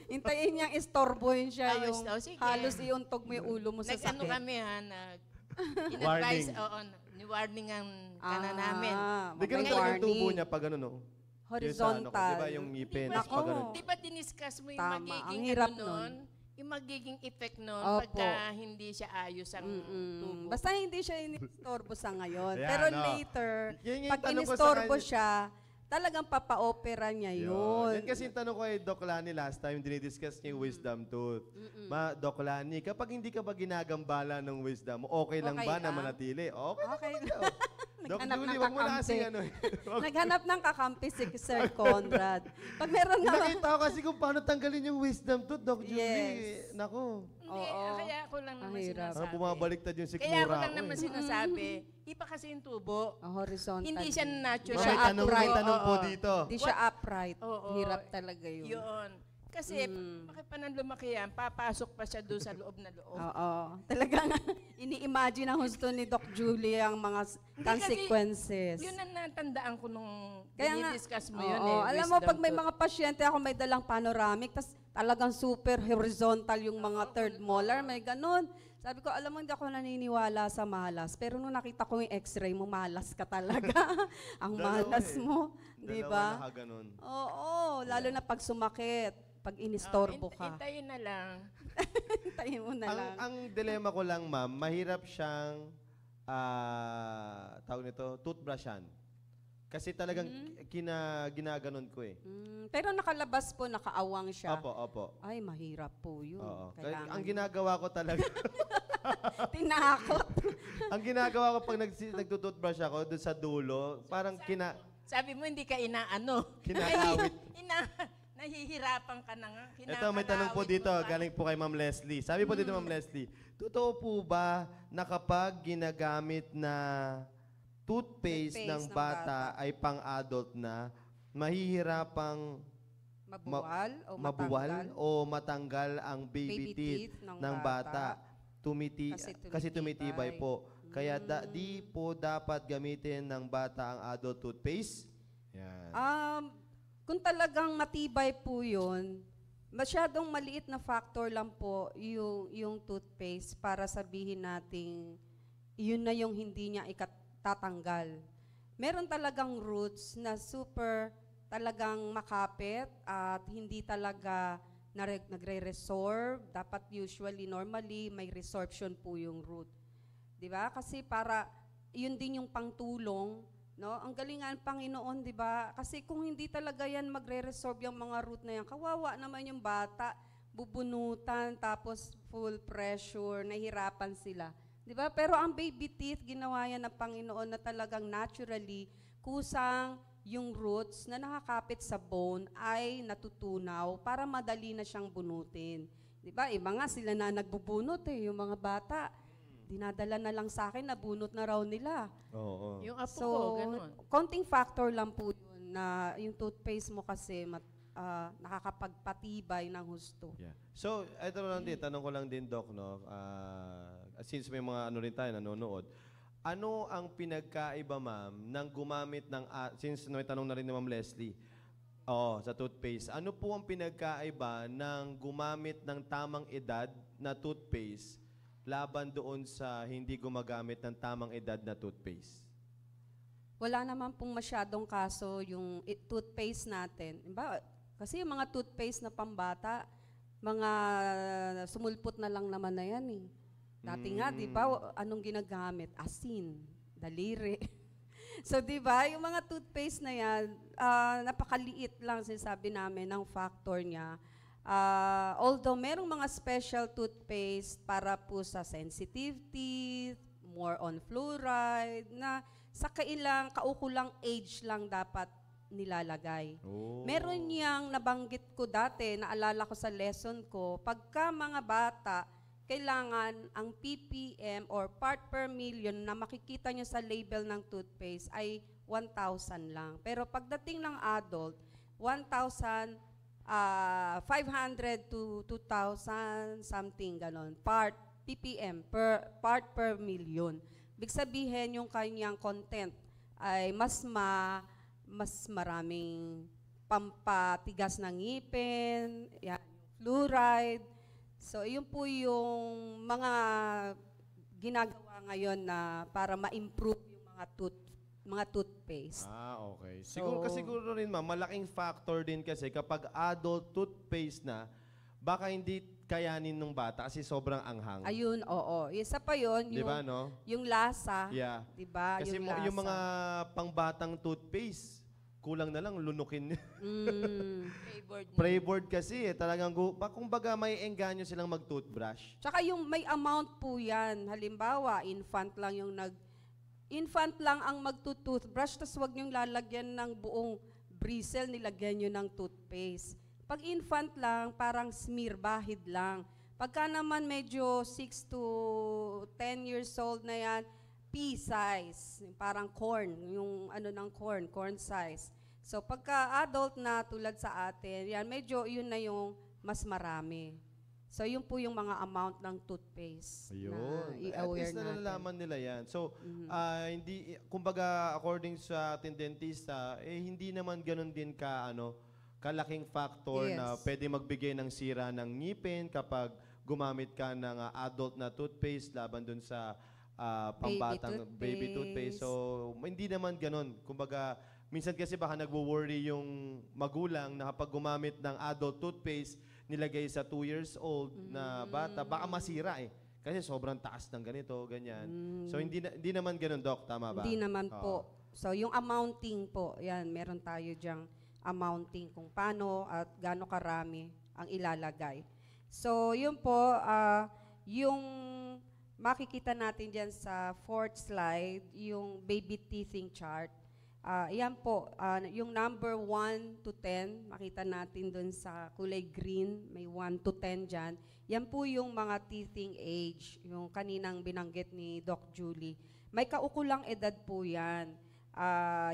Hintayin niyang istorbohin siya Oo, yung sige. halos iuntog mo yung ulo mo sa Nag-ano sakit. kami ha, in-advise, ni-warning ang kana namin. Hindi ganun Ngayon, talaga yung tubo niya pag ano, no? Horizontal. Di ba yung ngipin? Di ba, Pag ganun. di ba diniscuss mo yung Tama. magiging Ang hirap ano nun? Yung magiging effect nun Opo. pagka hindi siya ayos ang tubo. Basta hindi siya inistorbo sa ngayon. Ayan, Pero no. later, Yan yung pag tanong ko sa inistorbo kanya. siya, talagang papa-opera niya yun. Yan kasi yung tanong ko kay Doc Lani last time, dinidiscuss niya yung wisdom tooth. Doc Lani, kapag hindi ka ba ginagambala ng wisdom, okay lang Okay ba na lang. manatili? Okay, Okay. lang. Doc Naghanap Julie, ng wag mo na kasi kakampi. ano Naghanap ng kakampi si Sir Conrad. Pag meron na, Nakita ko kasi kung paano tanggalin yung wisdom tooth, Doc Julie. Yes. Naku. Hindi, Oo. kaya ako lang naman Mahirap. sinasabi. Bumabaliktad yung sikmura Kaya ako lang ko, naman eh. sinasabi, iba kasi yung tubo. horizontal. Hindi siya natural. Siya May tanong, may upright. tanong po Oo. dito. Hindi siya upright. Oo. Hirap talaga yun. Yun. Kasi, bakit pa nang lumaki yan, papasok pa siya doon sa loob na loob. Oo. Talagang ini-imagine ang gusto ni Doc Julie ang mga consequences. Yun ang natandaan ko nung Kaya nga, dinidiscuss mo oo, yun eh. alam mo, wisdom pag may tooth. mga pasyente, ako may dalang panoramic, tas talagang super horizontal yung mga third molar, may ganun. Sabi ko, alam mo, hindi ako naniniwala sa malas. Pero nung nakita ko yung x-ray mo, malas ka talaga. Ang malas mo. Di Dalawa ba? nakaganon. Oo, lalo na pag sumakit, pag inistorbo ka. Hintayin na lang. Hintayin mo na lang. Ang dilema ko lang, ma'am, mahirap siyang, tawag nito, toothbrushan. Kasi talagang ginaganon ko eh. Pero nakalabas po, nakaawang siya. Opo, opo. Ay, mahirap po yun. Oo. Kailangan. Ang ginagawa ko talaga, Tinakot. ang ginagawa ko pag nagtutoothbrush ako doon sa dulo, parang Sabi mo, hindi ka inaano. Kinakawit. Nahihirapan ka na nga. Ito, may tanong po Kinakalawit dito, mo pa. galing po kay Ma'am Leslie. Sabi po dito, Ma'am Leslie, totoo po ba na kapag ginagamit na toothpaste Toothpaste ng ng bata ay pang-adult na, mahihirapang mabuwal o matanggal ang baby teeth ng bata. Kasi tumitibay po. Kaya di po dapat gamitin ng bata ang adult toothpaste. Yan. Kung talagang matibay po yun, masyadong maliit na factor lang po yung toothpaste para sabihin nating yun na yung hindi niya ikatatanggal. Meron talagang roots na super talagang makapit at hindi talaga nagre-resorb. Dapat normally, may resorption po yung root. Di ba? Kasi para, yun din yung pangtulong, no? Ang galingan Panginoon, di ba? Kasi kung hindi talaga yan magre-resorb yung mga root na yan, kawawa naman yung bata, bubunutan, tapos full pressure, nahihirapan sila. Di ba? Pero ang baby teeth, ginawa yan ng Panginoon na talagang naturally, kusang yung roots na nakakapit sa bone ay natutunaw para madali na siyang bunutin. Di ba? Iba nga sila na nagbubunot yung mga bata. Dinadala na lang sa akin, nabunot na raw nila. Oo. Yung apo So, ko, ganun. konting factor lang po yun na yung toothpaste mo kasi nakakapagpatibay ng husto. Yeah. So, ito lang din, tanong ko lang din, Doc, no? Since may mga ano rin tayo nanonood, ano ang pinagkaiba, ma'am, ng gumamit ng, since may tanong na rin ni Ma'am Leslie, sa toothpaste, ano po ang pinagkaiba ng gumamit ng tamang edad na toothpaste laban doon sa hindi gumagamit ng tamang edad na toothpaste? Wala naman pong masyadong kaso yung toothpaste natin. Diba? Kasi yung mga toothpaste na pambata, mga sumulpot na lang naman na yan eh. Dati nga, di ba, anong ginagamit? Asin, daliri. So, di ba, yung mga toothpaste na yan, napakaliit lang sinasabi namin ng factor niya. Although, merong mga special toothpaste para po sa sensitive teeth, more on fluoride, na sa kaukulang age lang dapat nilalagay. Oh. Meron niyang nabanggit ko dati, naalala ko sa lesson ko, pagka mga bata, kailangan ang ppm or part per million na makikita nyo sa label ng toothpaste ay 1,000 lang. Pero pagdating ng adult, 1,500 to 2,000 something ganon. ppm, part per million. Big sabihin yung kanyang content ay mas maraming pampatigas ng ngipin, yan, fluoride. So, yun po yung mga ginagawa ngayon na para ma-improve yung mga toothpaste. Okay. So, Siguro rin, ma'am, malaking factor din kasi kapag adult toothpaste na, baka hindi kayanin ng bata kasi sobrang anghang. Ayun, oo. Isa pa yun, Di ba, no? yung lasa. Yeah. Di ba? Kasi Yung lasa. yung mga pangbatang toothpaste, kulang na lang, lunukin. Flavored na. Pre-board kasi talagang, kumbaga may engganyo silang mag-toothbrush. Tsaka yung may amount po yan. Halimbawa, infant lang ang magtutoothbrush, tapos huwag niyong lalagyan ng buong bristle, nilagyan niyo ng toothpaste. Pag infant lang, parang smear, bahid lang. Pagka naman medyo 6 to 10 years old na yan, pea size, parang corn, yung ng corn size. So pagka adult na tulad sa atin, yan medyo yun na yung mas marami. So yun po yung mga amount ng toothpaste Ayun. na At i-aware least natin. nalalaman nila yan. So, hindi, kumbaga, according sa ating dentista, hindi naman ganun din kalaking factor Yes. na pwede magbigay ng sira ng ngipin kapag gumamit ka ng adult na toothpaste laban dun sa pambatang baby toothpaste. So, hindi naman ganun. Kumbaga, minsan kasi baka nagwo-worry yung magulang na kapag gumamit ng adult toothpaste, nilagay sa 2 years old na bata, baka masira eh. Kasi sobrang taas ng ganito, ganyan. So, hindi naman ganun, Doc. Tama ba? Hindi naman Oo. po. So yung amounting po, yan, meron tayo diyang amounting kung paano at gaano karami ang ilalagay. So yun po, yung makikita natin dyan sa 4th slide, yung baby teething chart. Yan po, yung number 1 to 10, makita natin dun sa kulay green, may 1 to 10 dyan. Yan po yung mga teething age, yung kaninang binanggit ni Doc Julie. May kaukulang edad po yan.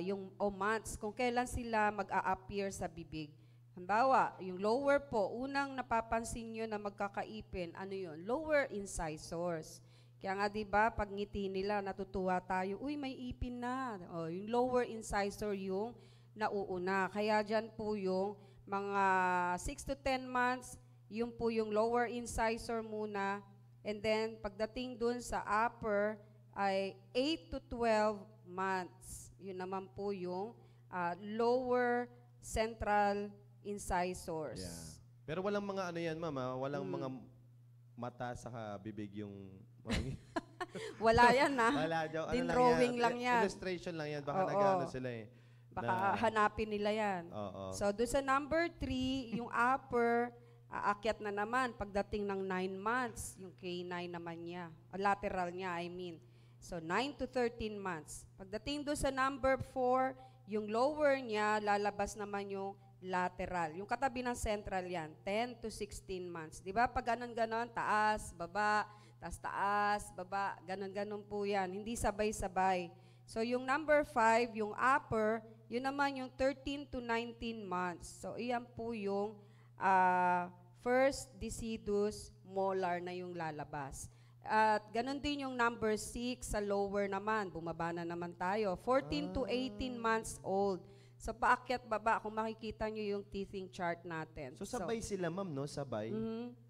Yung months, kung kailan sila mag-a-appear sa bibig. Halimbawa, yung lower po, unang napapansin nyo na magkakaipin, ano yun? Lower incisors. Kaya nga, di ba, pag ngiti nila, natutuwa tayo, uy, may ipin na. O, yung lower incisor yung nauuna. Kaya dyan po yung mga 6 to 10 months, yung po yung lower incisor muna. And then, pagdating dun sa upper, ay 8 to 12 months. Yun naman po yung lower central incisors. Yeah. Pero walang mga ano yan, ma'am, walang mga mata sa bibig yung... Wala yan, ha? Wala daw. Ano Drawing lang yan. Illustration lang yan. Baka Oo. nag-ano sila eh. Baka hanapin nila yan. Oo. So, doon sa number 3, yung upper, aakyat na naman pagdating ng 9 months, yung K9 naman niya. Lateral niya, I mean. So, 9 to 13 months. Pagdating doon sa number 4, yung lower niya, lalabas naman yung lateral. Yung katabi ng central yan, 10 to 16 months. Di ba? Pag ganon-ganon, taas, baba, taas, baba, ganon-ganon po yan. Hindi sabay-sabay. So, yung number 5, yung upper, yun naman yung 13 to 19 months. So, iyan po yung first decidus molar na yung lalabas. At ganon din yung number 6 sa lower naman. Bumaba na naman tayo. 14 to 18 months old. So, paakyat baba, kung makikita nyo yung teething chart natin. So, sabay sila, ma'am, no? Sabay?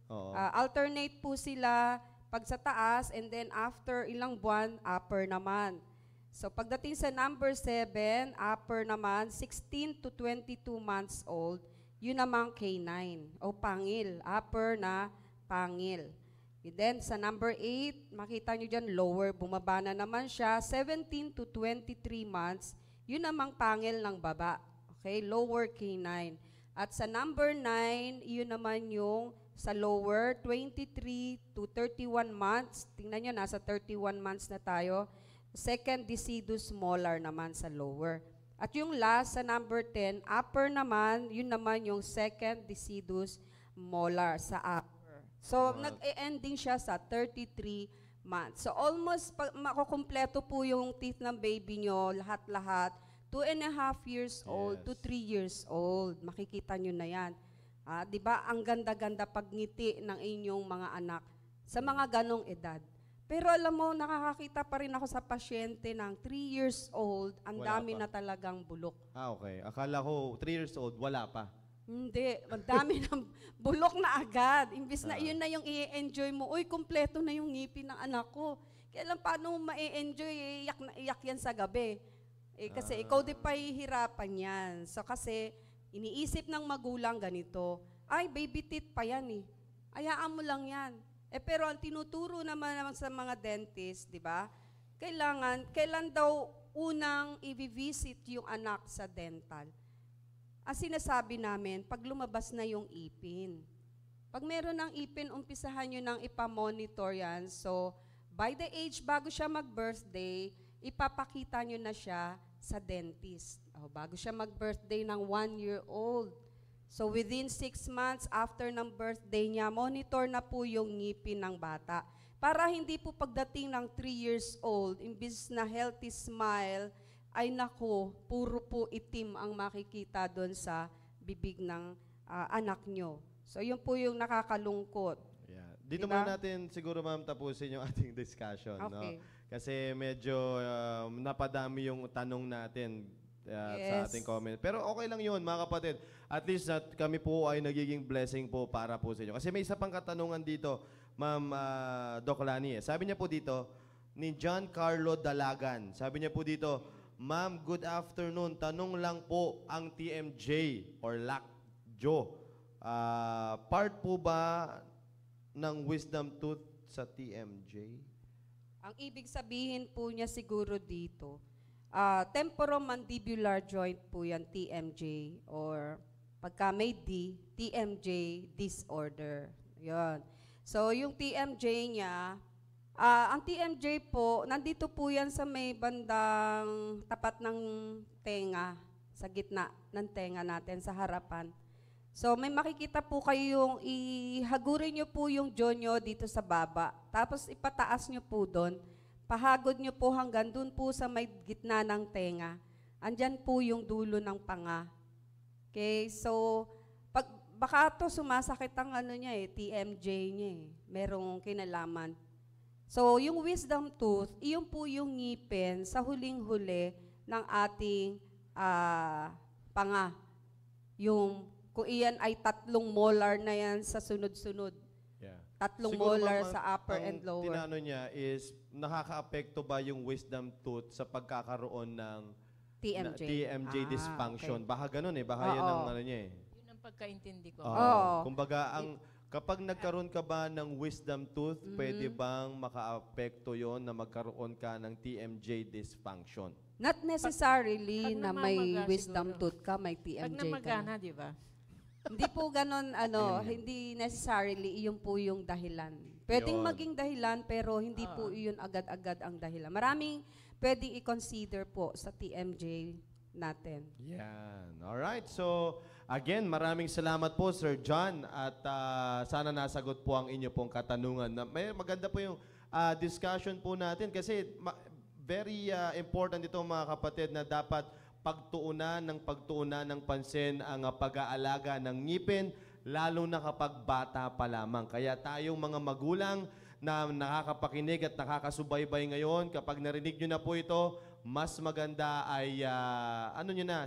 Oo. Alternate po sila pag sa taas, and then after ilang buwan, upper naman. So, pagdating sa number 7, upper naman, 16 to 22 months old, yun namang K9, o pangil, upper na pangil. And then, sa number 8, makita nyo dyan, lower, bumaba na naman siya, 17 to 23 months, yun namang pangil ng baba. Okay, lower K9. At sa number 9, yun naman yung sa lower, 23 to 31 months. Tingnan nyo, nasa 31 months na tayo. Second decidus molar naman sa lower. At yung last, sa number 10, upper naman, yun naman yung second decidus molar sa upper. So, nag-e-ending siya sa 33 months. So, almost makukumpleto po yung teeth ng baby nyo, lahat-lahat. 2.5 years old to 3 years old. Makikita nyo na yan. Di ba, ang ganda-ganda pagngiti ng inyong mga anak sa mga ganong edad. Pero alam mo, nakakakita pa rin ako sa pasyente ng 3 years old, ang Wala dami pa. na talagang bulok. Okay. Akala ko, 3 years old, wala pa. Hindi, ang dami ng bulok na agad. Imbis na yun na yung i-enjoy mo, uy, kumpleto na yung ngipin ng anak ko. Kailan paano mo ma-enjoy, iyak na iyak yan sa gabi. Kasi ikaw di pa hihirapan yan. So kasi, iniisip ng magulang ganito, ay, baby teeth pa yan eh. Hayaan mo lang yan. Pero ang tinuturo naman sa mga dentist, di ba? Kailan daw unang i-visit yung anak sa dental? Ang sinasabi namin, pag lumabas na yung ipin. Pag meron ng ipin, umpisahan nyo nang ipamonitor yan. So, by the age, bago siya mag-birthday, ipapakita nyo na siya sa dentist. Bago siya mag-birthday ng 1 year old. So, within 6 months after ng birthday niya, monitor na po yung ngipin ng bata. Para hindi po pagdating ng 3 years old, imbis na healthy smile, ay nako, puro po itim ang makikita doon sa bibig ng anak nyo. So, yun po yung nakakalungkot. Yeah. Dito Diba? muna natin siguro, ma'am, tapusin yung ating discussion. Okay. No? Kasi medyo napadami yung tanong natin sa Yes. ating comment. Pero okay lang yun, mga kapatid. At least kami po ay nagiging blessing po para po sa inyo. Kasi may isa pang katanungan dito, Ma'am Doc Lani. Sabi niya po dito, ni John Carlo Dalagan. Sabi niya po dito, Ma'am, good afternoon. Tanong lang po ang TMJ or Lockjaw. Part po ba ng wisdom tooth sa TMJ? Ang ibig sabihin po niya siguro dito, temporomandibular joint po yan, TMJ, or pagka may D, TMJ disorder. Yun. So, yung TMJ niya, ang TMJ po, nandito po yan sa may bandang tapat ng tenga, sa gitna ng tenga natin, sa harapan. So, may makikita po kayong, ihagurin nyo po yung jaw nyo dito sa baba. Tapos, ipataas nyo po doon. pahagod nyo po hanggang dun po sa may gitna ng tenga. Andyan po yung dulo ng panga. Okay, so, baka to sumasakit ang ano niya TMJ niya merong kinalaman. So, yung wisdom tooth, iyon po yung ngipin sa huling-huli ng ating panga. Yung, kung iyan ay 3 molar na yan sa sunod-sunod. Yeah. 3 Siguro, molar ma'am, sa upper ang and lower. tinano niya is, nakaka-apekto ba yung wisdom tooth sa pagkakaroon ng TMJ. TMJ dysfunction? Okay. Baka ganun Baka yan ang ano niya Yun ang pagkaintindi ko. Oo. Kumbaga, kapag nagkaroon ka ba ng wisdom tooth, pwede bang maka-apekto yon na magkaroon ka ng TMJ dysfunction? Not necessarily Pag na may namamaga wisdom siguro. tooth ka, may Pag TMJ ka. namagana, di ba? Hindi po ganon, hindi necessarily iyon po yung dahilan. Pwedeng Yun. maging dahilan, pero hindi po iyon agad-agad ang dahilan. Maraming pwedeng i-consider po sa TMJ natin. Yan. Alright. So, again, maraming salamat po, Sir John. At sana nasagot po ang inyo pong katanungan. May maganda po yung discussion po natin kasi very important ito mga kapatid na dapat pagtuunan ng pansin ang pag-aalaga ng ngipin, lalo na kapag bata pa lamang. Kaya tayong mga magulang na nakakapakinig at nakakasubaybay ngayon, kapag narinig nyo na po ito, mas maganda ay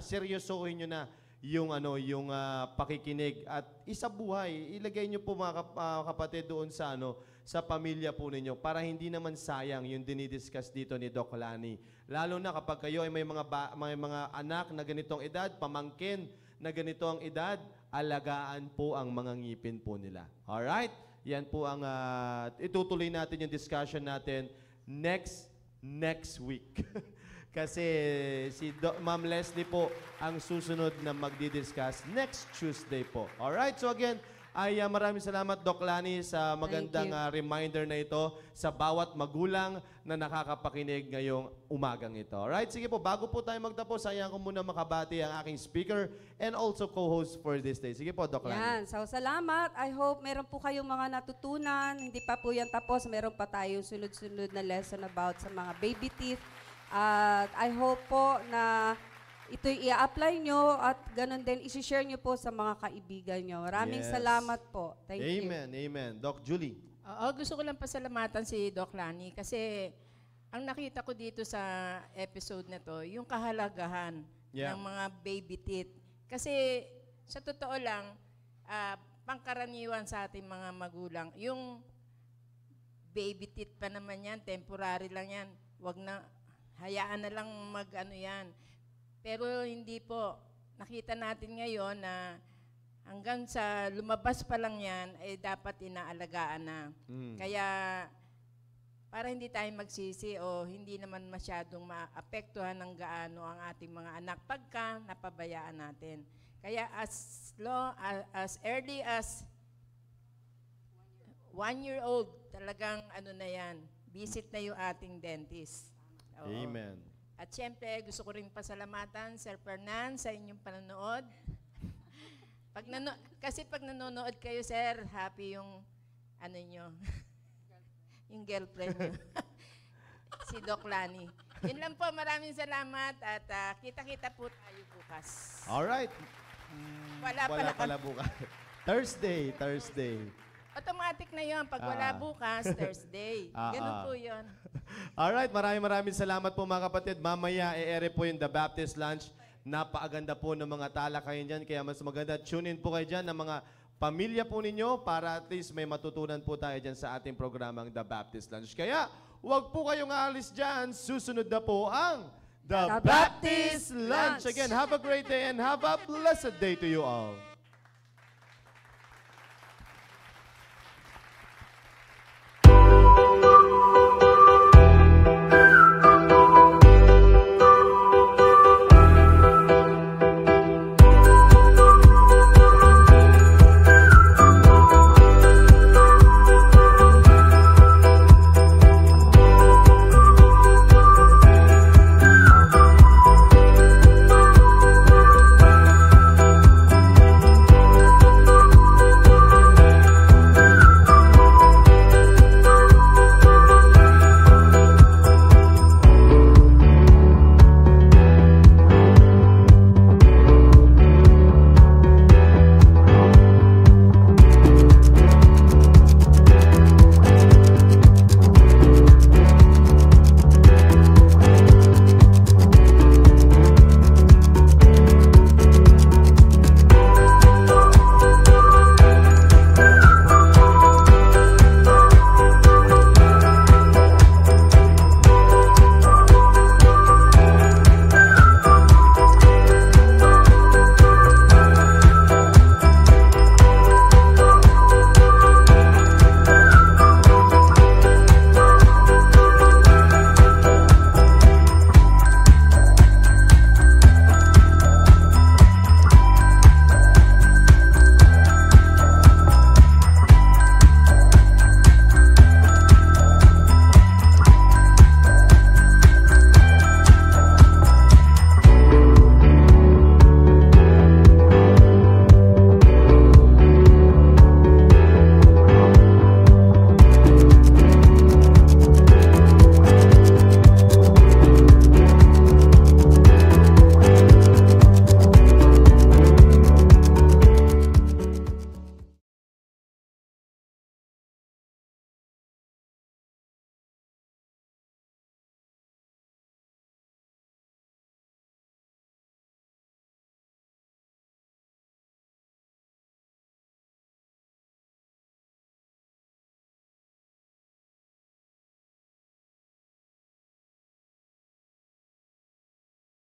seryosohin nyo na yung pakikinig at isabuhay. Ilagay nyo po mga kapatid doon sa pamilya po ninyo para hindi naman sayang yung dinidiscuss dito ni Doc Lani. Lalo na kapag kayo ay may mga anak na ganitong edad, pamangkin na ganito ang edad, alagaan po ang mga ngipin po nila. Alright? Yan po ang itutuloy natin yung discussion natin next week. Kasi si Ma'am Leslie po ang susunod na magdi-discuss next Tuesday po. Alright? So again, maraming salamat, Doc Lani, sa magandang reminder na ito sa bawat magulang na nakakapakinig ngayong umagang ito. Alright? Sige po, bago po tayo magtapos, sayang ko muna makabati ang aking speaker and also co-host for this day. Sige po, Doc Lani. Yan. So, salamat. I hope meron po kayong mga natutunan. Hindi pa po yan tapos. Meron pa tayong sunod-sunod na lesson about sa mga baby teeth. At I hope po na ito'y i-apply nyo at ganun din, isi-share nyo po sa mga kaibigan nyo. Maraming salamat po. Thank you. Amen. Doc Julie. Oo, gusto ko lang pasalamatan si Doc Lani kasi ang nakita ko dito sa episode na to, yung kahalagahan ng mga baby teeth. Kasi sa totoo lang, pangkaraniwan sa ating mga magulang, yung baby teeth pa naman yan, temporary lang yan. Wag na, hayaan na lang mag-ano yan. Pero hindi po. Nakita natin ngayon na hanggang sa lumabas pa lang yan, ay dapat inaalagaan na. Kaya para hindi tayo magsisi o hindi naman masyadong maapektuhan ng gaano ang ating mga anak pagka napabayaan natin. Kaya as early as 1-year-old, talagang ano na yan, visit na yung ating dentist. Oo. Amen. At syempre, gusto ko rin pasalamatan, Sir Fernan, sa inyong panonood. Kasi pag nanonood kayo, Sir, happy yung, yung girlfriend nyo. Si Doc Lani. Yun lang po, maraming salamat at kita-kita po tayo bukas. Alright. Wala pala bukas. Thursday. Automatic na yun. Pag wala bukas, Thursday. Ganun po yun. Alright, maraming salamat po mga kapatid. Mamaya, i-ere po yung The Baptist Lunch. Napakaganda po ng mga talakayan dyan. Kaya mas maganda, tune in po kayo dyan ng mga pamilya po ninyo para at least may matutunan po tayo dyan sa ating programang The Baptist Lunch. Kaya, huwag po kayong aalis dyan. Susunod na po ang The Baptist Lunch. Again, have a great day and have a blessed day to you all.